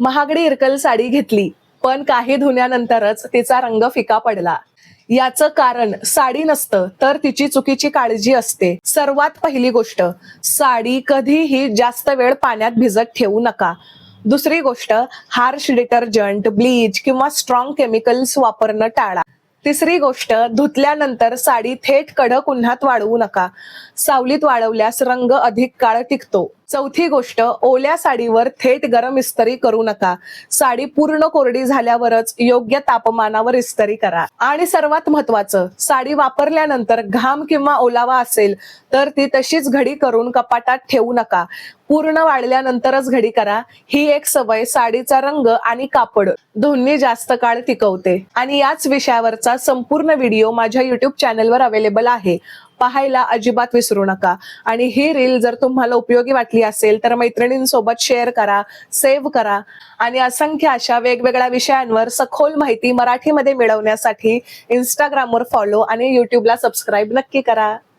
महागडी इरकल साडी घेतली, पण काही धुण्यानंतरच तिचा रंग फिका पडला. याचं कारण साडी नसतं, तर तिची चुकीची काळजी असते. सर्वात पहिली गोष्ट, साडी कधीही जास्त वेळ पाण्यात भिजत ठेवू नका. दुसरी गोष्ट, हार्श डिटर्जंट, ब्लीच किंवा स्ट्रॉंग केमिकल्स वापरणं टाळा. तिसरी गोष्ट, धुतल्यानंतर साडी थेट कडक उन्हात वाळवू नका. सावलीत वाळवल्यास रंग अधिक काळ टिकतो. चौथी गोष्ट, ओल्या साडीवर थेट गरम इस्त्री करू नका. साडी पूर्ण कोरडी झाल्यावरच योग्य तापमानावर इस्त्री करा. आणि सर्वात महत्वाचं, साडी वापरल्यानंतर घाम किंवा ओलावा असेल तर ती तशीच घडी करून कपाटात ठेवू नका. पूर्ण वाळल्यानंतरच घडी करा. ही एक सवय साडीचा रंग आणि कापड दोन्ही जास्त काळ टिकवते. आणि याच विषयावरचा संपूर्ण व्हिडिओ माझ्या युट्यूब चॅनलवर अवेलेबल आहे, पाहायला अजिबात विसरू नका. आणि ही रील जर तुम्हाला उपयोगी वाटली असेल तर मैत्रिणींसोबत शेअर करा, सेव्ह करा. आणि असंख्य अशा वेगवेगळ्या विषयांवर सखोल माहिती मराठीमध्ये मिळवण्यासाठी इंस्टाग्रामवर फॉलो आणि युट्यूबला सबस्क्राईब नक्की करा.